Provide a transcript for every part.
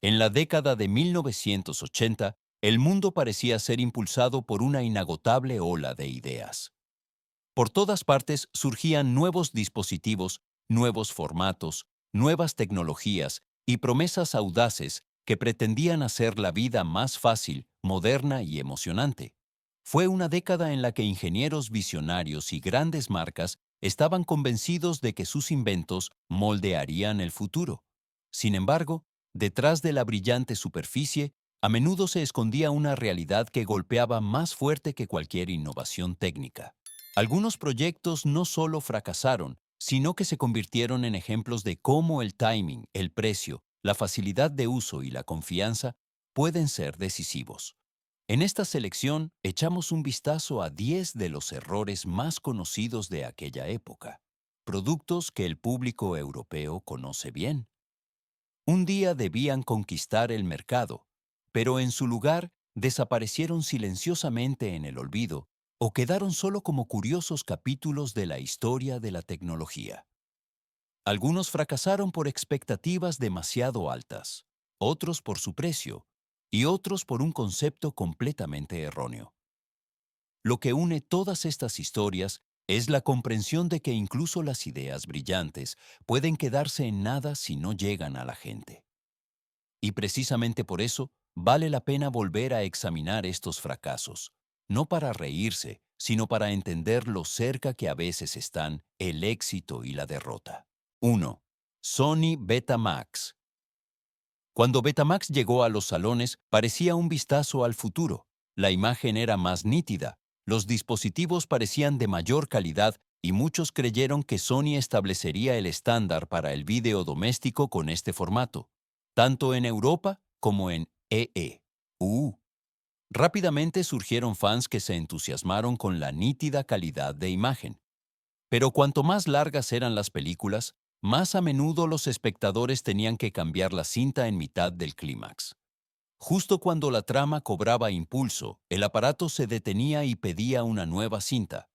En la década de 1980, el mundo parecía ser impulsado por una inagotable ola de ideas. Por todas partes surgían nuevos dispositivos, nuevos formatos, nuevas tecnologías y promesas audaces que pretendían hacer la vida más fácil, moderna y emocionante. Fue una década en la que ingenieros visionarios y grandes marcas estaban convencidos de que sus inventos moldearían el futuro. Sin embargo, detrás de la brillante superficie, a menudo se escondía una realidad que golpeaba más fuerte que cualquier innovación técnica. Algunos proyectos no solo fracasaron, sino que se convirtieron en ejemplos de cómo el timing, el precio, la facilidad de uso y la confianza pueden ser decisivos. En esta selección echamos un vistazo a 10 de los errores más conocidos de aquella época, productos que el público europeo conoce bien. Un día debían conquistar el mercado, pero en su lugar desaparecieron silenciosamente en el olvido o quedaron solo como curiosos capítulos de la historia de la tecnología. Algunos fracasaron por expectativas demasiado altas, otros por su precio y otros por un concepto completamente erróneo. Lo que une todas estas historias es la comprensión de que incluso las ideas brillantes pueden quedarse en nada si no llegan a la gente. Y precisamente por eso vale la pena volver a examinar estos fracasos, no para reírse, sino para entender lo cerca que a veces están el éxito y la derrota. 1. Sony Betamax. Cuando Betamax llegó a los salones, parecía un vistazo al futuro. La imagen era más nítida, los dispositivos parecían de mayor calidad y muchos creyeron que Sony establecería el estándar para el vídeo doméstico con este formato, tanto en Europa como en EE. Rápidamente surgieron fans que se entusiasmaron con la nítida calidad de imagen. Pero cuanto más largas eran las películas, más a menudo los espectadores tenían que cambiar la cinta en mitad del clímax. Justo cuando la trama cobraba impulso, el aparato se detenía y pedía una nueva cinta.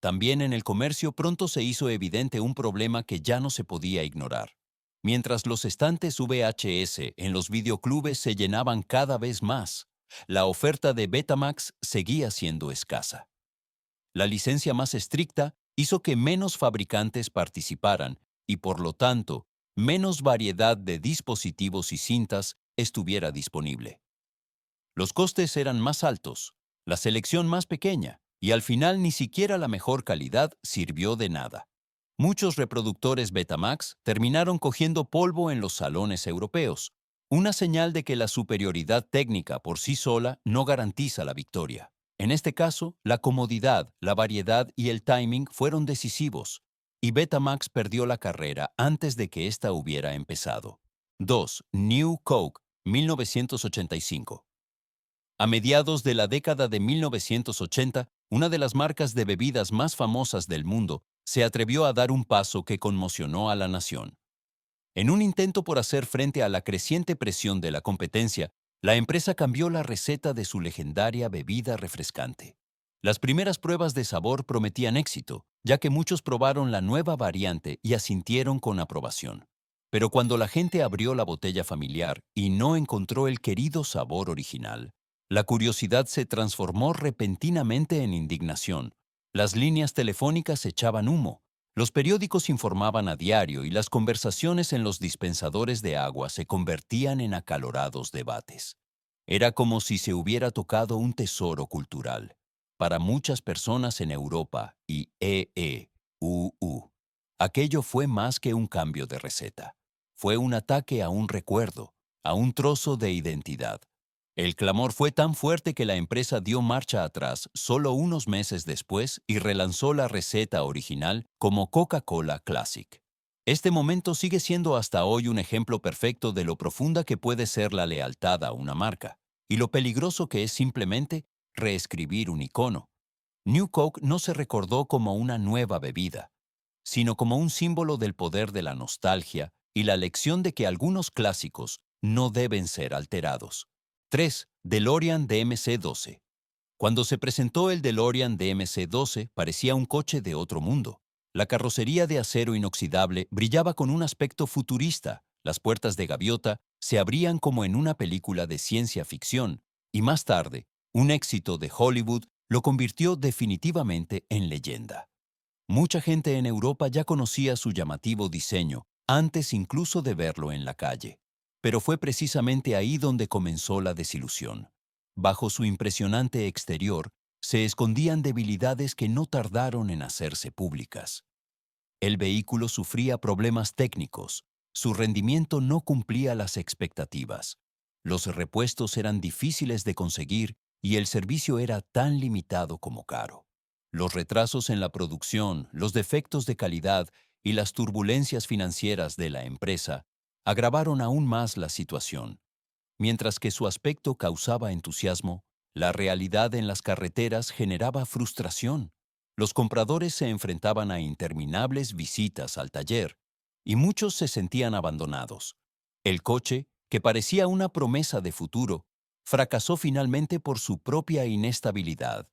También en el comercio pronto se hizo evidente un problema que ya no se podía ignorar. Mientras los estantes VHS en los videoclubes se llenaban cada vez más, la oferta de Betamax seguía siendo escasa. La licencia más estricta hizo que menos fabricantes participaran y, por lo tanto, menos variedad de dispositivos y cintas estuviera disponible. Los costes eran más altos, la selección más pequeña, y al final ni siquiera la mejor calidad sirvió de nada. Muchos reproductores Betamax terminaron cogiendo polvo en los salones europeos, una señal de que la superioridad técnica por sí sola no garantiza la victoria. En este caso, la comodidad, la variedad y el timing fueron decisivos, y Betamax perdió la carrera antes de que ésta hubiera empezado. 2. New Coke, 1985. A mediados de la década de 1980, una de las marcas de bebidas más famosas del mundo se atrevió a dar un paso que conmocionó a la nación. En un intento por hacer frente a la creciente presión de la competencia, la empresa cambió la receta de su legendaria bebida refrescante. Las primeras pruebas de sabor prometían éxito, ya que muchos probaron la nueva variante y asintieron con aprobación. Pero cuando la gente abrió la botella familiar y no encontró el querido sabor original, la curiosidad se transformó repentinamente en indignación. Las líneas telefónicas echaban humo, los periódicos informaban a diario y las conversaciones en los dispensadores de agua se convertían en acalorados debates. Era como si se hubiera tocado un tesoro cultural. Para muchas personas en Europa y aquello fue más que un cambio de receta. Fue un ataque a un recuerdo, a un trozo de identidad. El clamor fue tan fuerte que la empresa dio marcha atrás solo unos meses después y relanzó la receta original como Coca-Cola Classic. Este momento sigue siendo hasta hoy un ejemplo perfecto de lo profunda que puede ser la lealtad a una marca y lo peligroso que es simplemente reescribir un icono. New Coke no se recordó como una nueva bebida, sino como un símbolo del poder de la nostalgia y la lección de que algunos clásicos no deben ser alterados. 3. DeLorean DMC-12. Cuando se presentó el DeLorean DMC-12, parecía un coche de otro mundo. La carrocería de acero inoxidable brillaba con un aspecto futurista, las puertas de gaviota se abrían como en una película de ciencia ficción, y más tarde, un éxito de Hollywood lo convirtió definitivamente en leyenda. Mucha gente en Europa ya conocía su llamativo diseño, antes incluso de verlo en la calle. Pero fue precisamente ahí donde comenzó la desilusión. Bajo su impresionante exterior, se escondían debilidades que no tardaron en hacerse públicas. El vehículo sufría problemas técnicos, su rendimiento no cumplía las expectativas, los repuestos eran difíciles de conseguir y el servicio era tan limitado como caro. Los retrasos en la producción, los defectos de calidad y las turbulencias financieras de la empresa agravaron aún más la situación. Mientras que su aspecto causaba entusiasmo, la realidad en las carreteras generaba frustración. Los compradores se enfrentaban a interminables visitas al taller y muchos se sentían abandonados. El coche, que parecía una promesa de futuro, fracasó finalmente por su propia inestabilidad.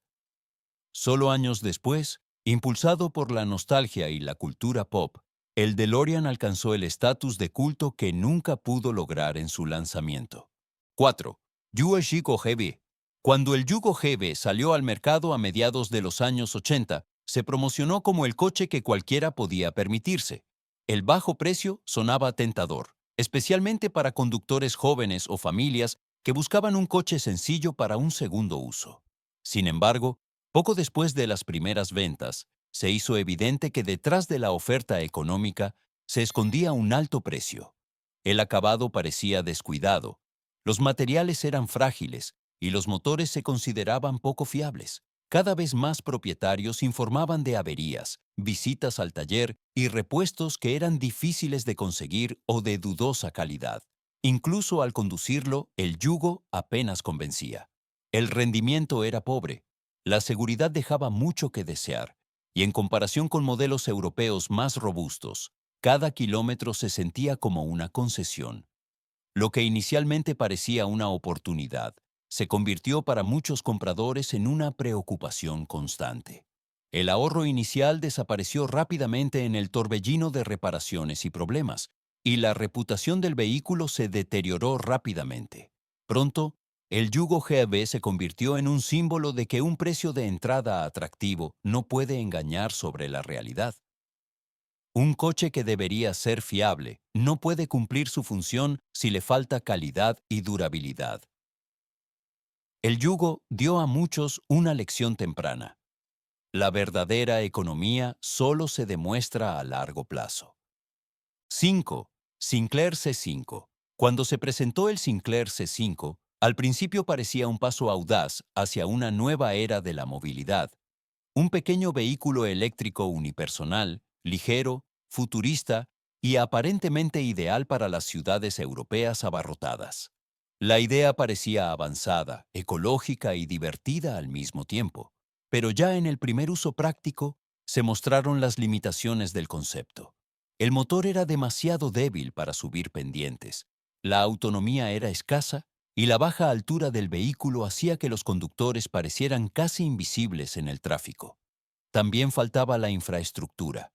Solo años después, impulsado por la nostalgia y la cultura pop, el DeLorean alcanzó el estatus de culto que nunca pudo lograr en su lanzamiento. 4. Yugo GB. Cuando el Yugo GB salió al mercado a mediados de los años 80, se promocionó como el coche que cualquiera podía permitirse. El bajo precio sonaba tentador, especialmente para conductores jóvenes o familias que buscaban un coche sencillo para un segundo uso. Sin embargo, poco después de las primeras ventas, se hizo evidente que detrás de la oferta económica se escondía un alto precio. El acabado parecía descuidado, los materiales eran frágiles y los motores se consideraban poco fiables. Cada vez más propietarios informaban de averías, visitas al taller y repuestos que eran difíciles de conseguir o de dudosa calidad. Incluso al conducirlo, el Yugo apenas convencía. El rendimiento era pobre, la seguridad dejaba mucho que desear, y en comparación con modelos europeos más robustos, cada kilómetro se sentía como una concesión. Lo que inicialmente parecía una oportunidad, se convirtió para muchos compradores en una preocupación constante. El ahorro inicial desapareció rápidamente en el torbellino de reparaciones y problemas, y la reputación del vehículo se deterioró rápidamente. Pronto, el Yugo GB se convirtió en un símbolo de que un precio de entrada atractivo no puede engañar sobre la realidad. Un coche que debería ser fiable no puede cumplir su función si le falta calidad y durabilidad. El Yugo dio a muchos una lección temprana. La verdadera economía solo se demuestra a largo plazo. 5. Sinclair C5. Cuando se presentó el Sinclair C5, al principio parecía un paso audaz hacia una nueva era de la movilidad. Un pequeño vehículo eléctrico unipersonal, ligero, futurista y aparentemente ideal para las ciudades europeas abarrotadas. La idea parecía avanzada, ecológica y divertida al mismo tiempo, pero ya en el primer uso práctico se mostraron las limitaciones del concepto. El motor era demasiado débil para subir pendientes, la autonomía era escasa y la baja altura del vehículo hacía que los conductores parecieran casi invisibles en el tráfico. También faltaba la infraestructura.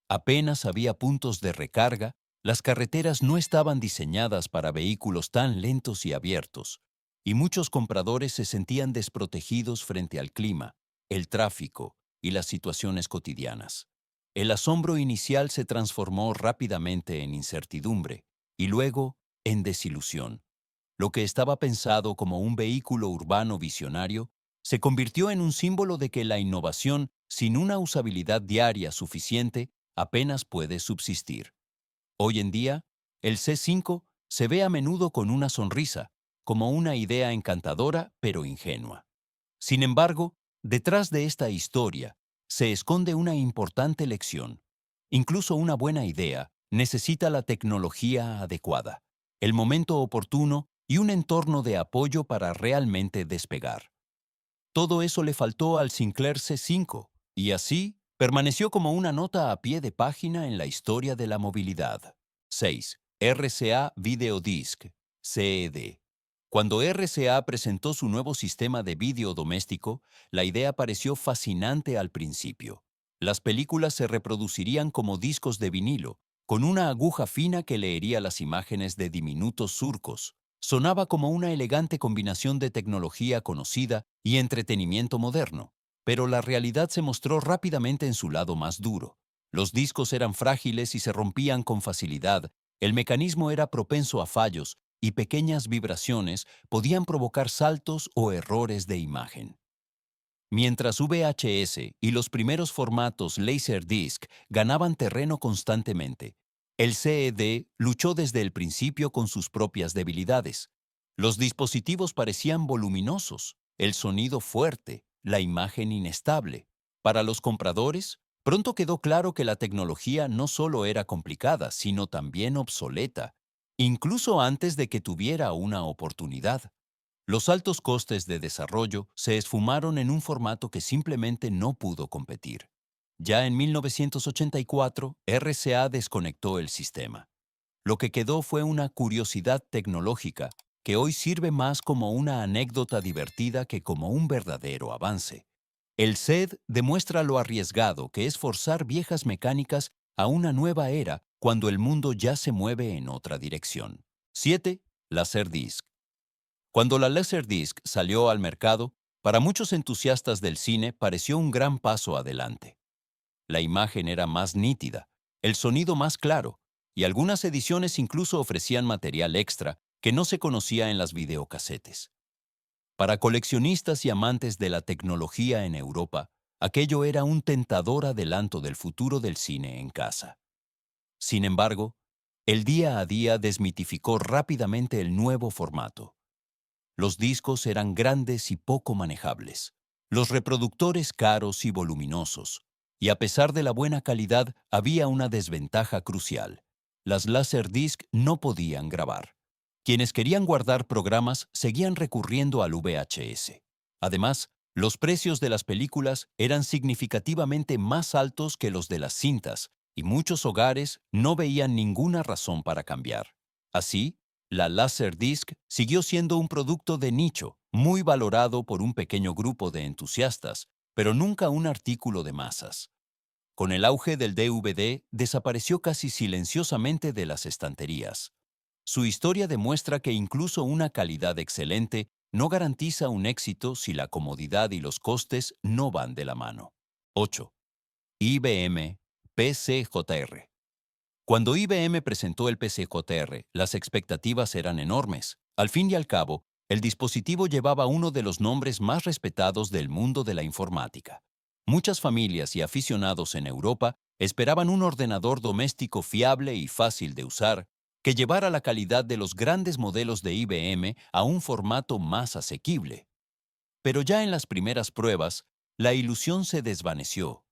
Apenas había puntos de recarga, las carreteras no estaban diseñadas para vehículos tan lentos y abiertos, y muchos compradores se sentían desprotegidos frente al clima, el tráfico y las situaciones cotidianas. El asombro inicial se transformó rápidamente en incertidumbre y luego en desilusión. Lo que estaba pensado como un vehículo urbano visionario se convirtió en un símbolo de que la innovación, sin una usabilidad diaria suficiente, apenas puede subsistir. Hoy en día, el C5 se ve a menudo con una sonrisa, como una idea encantadora pero ingenua. Sin embargo, detrás de esta historia se esconde una importante lección. Incluso una buena idea necesita la tecnología adecuada, el momento oportuno y un entorno de apoyo para realmente despegar. Todo eso le faltó al Sinclair C5, y así permaneció como una nota a pie de página en la historia de la movilidad. 6. RCA Videodisc, CED. Cuando RCA presentó su nuevo sistema de vídeo doméstico, la idea pareció fascinante al principio. Las películas se reproducirían como discos de vinilo, con una aguja fina que leería las imágenes de diminutos surcos. Sonaba como una elegante combinación de tecnología conocida y entretenimiento moderno, pero la realidad se mostró rápidamente en su lado más duro. Los discos eran frágiles y se rompían con facilidad, el mecanismo era propenso a fallos y pequeñas vibraciones podían provocar saltos o errores de imagen. Mientras VHS y los primeros formatos Laserdisc ganaban terreno constantemente, el CED luchó desde el principio con sus propias debilidades. Los dispositivos parecían voluminosos, el sonido fuerte, la imagen inestable. Para los compradores, pronto quedó claro que la tecnología no solo era complicada, sino también obsoleta, incluso antes de que tuviera una oportunidad. Los altos costes de desarrollo se esfumaron en un formato que simplemente no pudo competir. Ya en 1984, RCA desconectó el sistema. Lo que quedó fue una curiosidad tecnológica que hoy sirve más como una anécdota divertida que como un verdadero avance. El SED demuestra lo arriesgado que es forzar viejas mecánicas a una nueva era cuando el mundo ya se mueve en otra dirección. 7. Laserdisc. Cuando la Laserdisc salió al mercado, para muchos entusiastas del cine pareció un gran paso adelante. La imagen era más nítida, el sonido más claro, y algunas ediciones incluso ofrecían material extra que no se conocía en las videocasetes. Para coleccionistas y amantes de la tecnología en Europa, aquello era un tentador adelanto del futuro del cine en casa. Sin embargo, el día a día desmitificó rápidamente el nuevo formato. Los discos eran grandes y poco manejables, los reproductores caros y voluminosos, y a pesar de la buena calidad había una desventaja crucial. Las Laserdisc no podían grabar. Quienes querían guardar programas seguían recurriendo al VHS. Además, los precios de las películas eran significativamente más altos que los de las cintas, y muchos hogares no veían ninguna razón para cambiar. Así, la Laserdisc siguió siendo un producto de nicho, muy valorado por un pequeño grupo de entusiastas, pero nunca un artículo de masas. Con el auge del DVD, desapareció casi silenciosamente de las estanterías. Su historia demuestra que incluso una calidad excelente no garantiza un éxito si la comodidad y los costes no van de la mano. 8. IBM PCJR. Cuando IBM presentó el PCJR, las expectativas eran enormes. Al fin y al cabo, el dispositivo llevaba uno de los nombres más respetados del mundo de la informática. Muchas familias y aficionados en Europa esperaban un ordenador doméstico fiable y fácil de usar, que llevara la calidad de los grandes modelos de IBM a un formato más asequible. Pero ya en las primeras pruebas, la ilusión se desvaneció.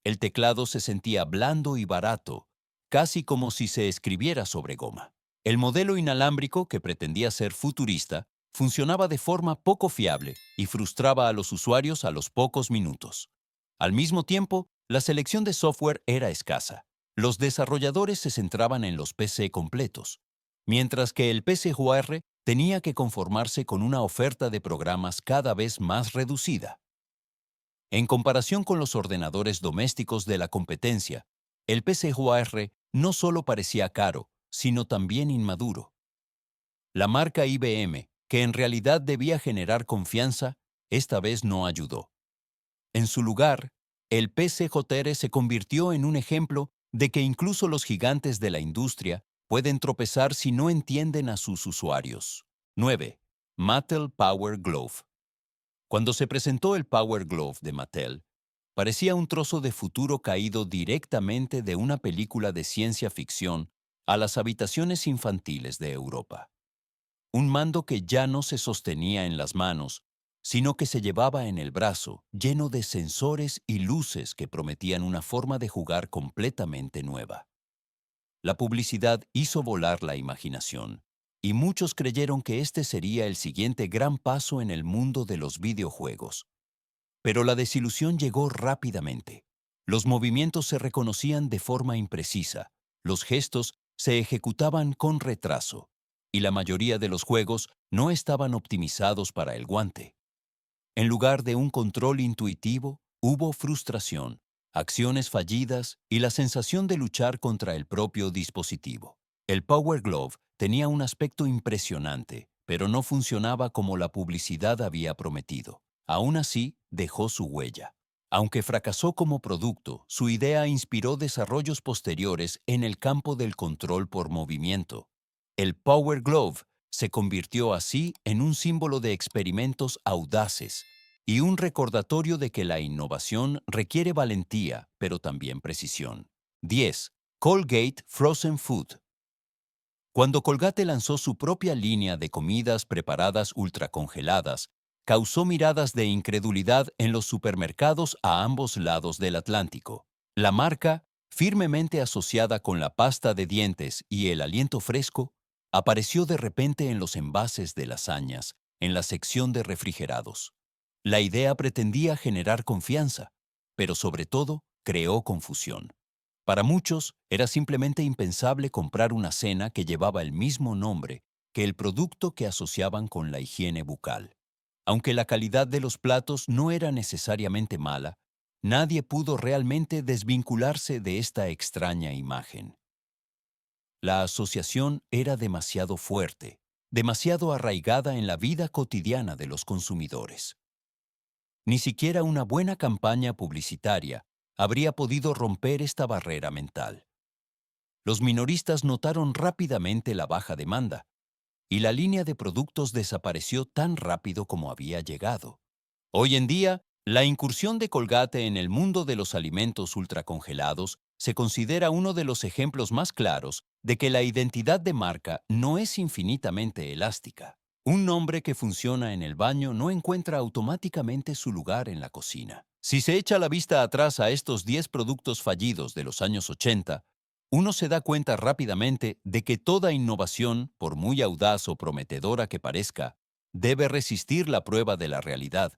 El teclado se sentía blando y barato, casi como si se escribiera sobre goma. El modelo inalámbrico, que pretendía ser futurista, funcionaba de forma poco fiable y frustraba a los usuarios a los pocos minutos. Al mismo tiempo, la selección de software era escasa. Los desarrolladores se centraban en los PC completos, mientras que el PCJR tenía que conformarse con una oferta de programas cada vez más reducida. En comparación con los ordenadores domésticos de la competencia, el PCJR no solo parecía caro, sino también inmaduro. La marca IBM, que en realidad debía generar confianza, esta vez no ayudó. En su lugar, el PCJR se convirtió en un ejemplo de que incluso los gigantes de la industria pueden tropezar si no entienden a sus usuarios. 9. Mattel Power Glove. Cuando se presentó el Power Glove de Mattel, parecía un trozo de futuro caído directamente de una película de ciencia ficción a las habitaciones infantiles de Europa. Un mando que ya no se sostenía en las manos, sino que se llevaba en el brazo, lleno de sensores y luces que prometían una forma de jugar completamente nueva. La publicidad hizo volar la imaginación, y muchos creyeron que este sería el siguiente gran paso en el mundo de los videojuegos. Pero la desilusión llegó rápidamente. Los movimientos se reconocían de forma imprecisa, los gestos se ejecutaban con retraso, y la mayoría de los juegos no estaban optimizados para el guante. En lugar de un control intuitivo, hubo frustración, acciones fallidas y la sensación de luchar contra el propio dispositivo. El Power Glove tenía un aspecto impresionante, pero no funcionaba como la publicidad había prometido. Aún así, dejó su huella. Aunque fracasó como producto, su idea inspiró desarrollos posteriores en el campo del control por movimiento. El Power Glove se convirtió así en un símbolo de experimentos audaces y un recordatorio de que la innovación requiere valentía, pero también precisión. 10. Colgate Frozen Food. Cuando Colgate lanzó su propia línea de comidas preparadas ultracongeladas, causó miradas de incredulidad en los supermercados a ambos lados del Atlántico. La marca, firmemente asociada con la pasta de dientes y el aliento fresco, apareció de repente en los envases de lasañas, en la sección de refrigerados. La idea pretendía generar confianza, pero sobre todo creó confusión. Para muchos, era simplemente impensable comprar una cena que llevaba el mismo nombre que el producto que asociaban con la higiene bucal. Aunque la calidad de los platos no era necesariamente mala, nadie pudo realmente desvincularse de esta extraña imagen. La asociación era demasiado fuerte, demasiado arraigada en la vida cotidiana de los consumidores. Ni siquiera una buena campaña publicitaria habría podido romper esta barrera mental. Los minoristas notaron rápidamente la baja demanda, y la línea de productos desapareció tan rápido como había llegado. Hoy en día, la incursión de Colgate en el mundo de los alimentos ultracongelados se considera uno de los ejemplos más claros de que la identidad de marca no es infinitamente elástica. Un nombre que funciona en el baño no encuentra automáticamente su lugar en la cocina. Si se echa la vista atrás a estos 10 productos fallidos de los años 80, uno se da cuenta rápidamente de que toda innovación, por muy audaz o prometedora que parezca, debe resistir la prueba de la realidad.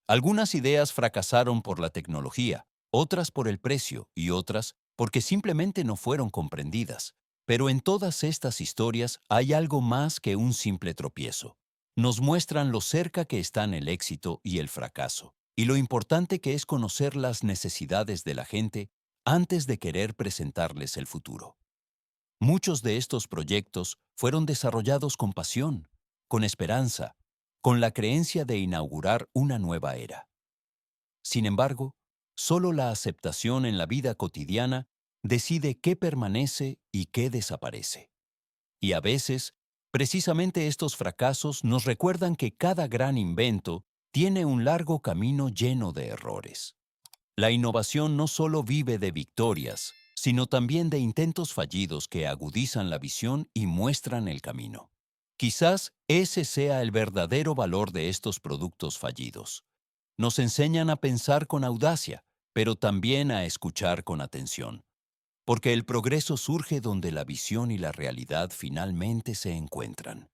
Algunas ideas fracasaron por la tecnología, otras por el precio y otras porque simplemente no fueron comprendidas. Pero en todas estas historias hay algo más que un simple tropiezo. Nos muestran lo cerca que están el éxito y el fracaso, y lo importante que es conocer las necesidades de la gente antes de querer presentarles el futuro. Muchos de estos proyectos fueron desarrollados con pasión, con esperanza, con la creencia de inaugurar una nueva era. Sin embargo, solo la aceptación en la vida cotidiana decide qué permanece y qué desaparece. Y a veces, precisamente estos fracasos nos recuerdan que cada gran invento tiene un largo camino lleno de errores. La innovación no solo vive de victorias, sino también de intentos fallidos que agudizan la visión y muestran el camino. Quizás ese sea el verdadero valor de estos productos fallidos. Nos enseñan a pensar con audacia, pero también a escuchar con atención, porque el progreso surge donde la visión y la realidad finalmente se encuentran.